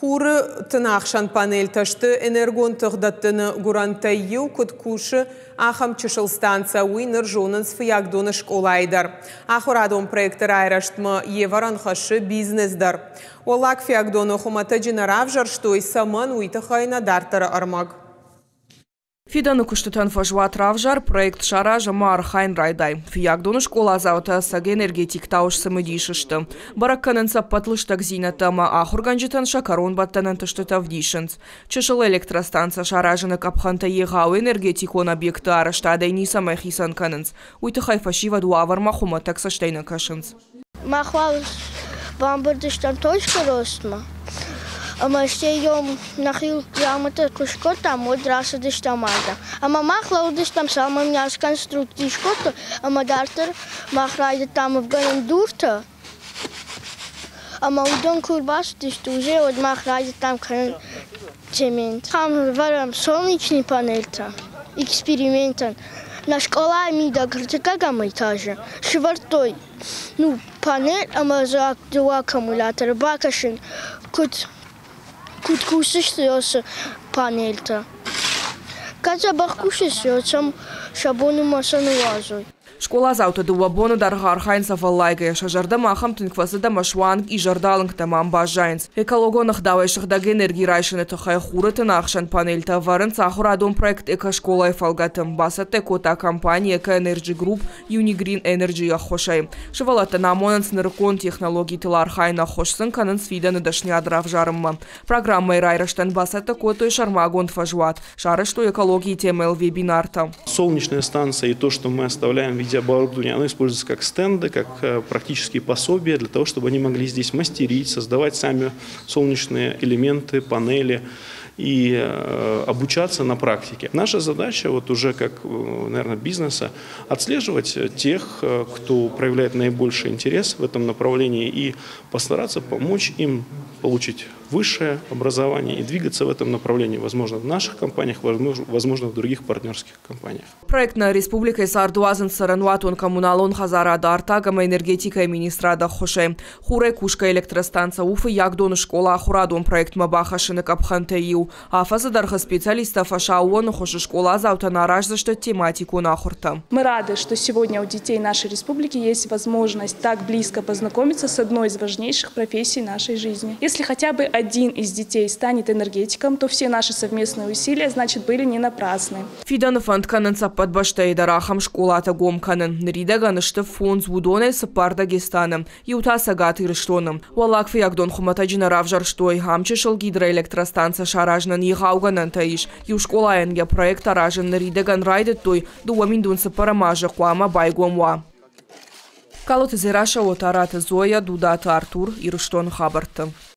Хуры тынақшан панель ташты энергон тұғдаттыны гурантайю күткуші ахам чышыл станция уйныр жонын сфиягдоны школайдар. Ахурадон проекттер айраштмы еваран хашы бизнесдар. Олак фиягдоны хумата джинарав жарштой саман уйтахайна дартары армаг. Фиданы күштітін фажуат равжар проект шара жама архайн райдай. Фиягдоны школа завода саге энергетик тауш самыдишышты. Баракканын саппатлыштак зинатама ахурганжитан шакарон баттанын тыштыта вдишынц. Чышыл электростанция шара жыны капханта егау энергетикон объекты арыштадай нисамай хисан канынц. Уйтахай фашива дуавар махума таксаштайна кашынц. Махвал бамбардыштан точка ростма. Ama şeyim nahil yağmurda kuşkotam odrası dıştamarda. Ama mahla dıştam samam yaz konstruktiv şkotu. Ama dartır mahraydı tam Afganın durta. Ama udon kurbas dıştuze od mahraydı tam kanın cement. Tam varam солнечный панель-то. Экспериментан. На школа мида критикагам этаже. Швартой. Ну, панель, ама за два аккумулятора. Бакашин. Куткусыштыёсы панельта. Каза бахкушысёцам шабону масану вазой. Школа завта дуабону дарга архайн сафаллайга шажарда махам тынквасы да машванг и жардалынг тамам бажайнс. Экологонах давайшых даг энергии райшыны тахай хуры тынахшан панельта варын цахурадон проект эко школа эфалгатым. Басат экота компания Эко Energy Group Unigрeen Energy ахошай. Шывалата намонан сныркон технологии тыла архайна хошсын канын свиданы дашня дравжарымма. Программа райраштан басат экота и шармагон фажуат. Шары, что экологии темел вебинарта. Солнечная станция и то, что мы оставляем в виде оборудования, оно используется как стенды, как практические пособия для того, чтобы они могли здесь мастерить, создавать сами солнечные элементы, панели и обучаться на практике. Наша задача вот уже как, наверное, бизнеса отслеживать тех, кто проявляет наибольший интерес в этом направлении и постараться помочь им получить высшее образование и двигаться в этом направлении, возможно, в наших компаниях, возможно, в других партнерских компаниях. Проект на республике Сардуазен Сарануатон коммуналон хазара дартагама энергетика и министрада хоше. Хуре кушка электростанция Уфы ягдон школа ахурадон проект мабахашины капхантею. Афаза дарха специалистов ашауон хоше школа заутанараж за что тематику нахурта. Мы рады, что сегодня у детей нашей республики есть возможность так близко познакомиться с одной из важнейших профессий нашей жизни. Если хотя бы один из детей станет энергетиком, то все наши совместные усилия, значит, были не напрасны. Фидан фонд канын саппат баштай дарахам школата гом канын. Рида ганышты фонд звудоне сапар Дагестаным. Юта сагат ирыштоным. Уалак фиягдон хумата джинарав жарштой. Хамчышыл гидроэлектростанция шаражнан егауганан таиш. Ю школа энге проект аражын рида ган райдет той. Дуаминдун сапарамажа куама байгомва. Калот зераша отарата Зоя, Дудата Артур, ирыштон хабарты.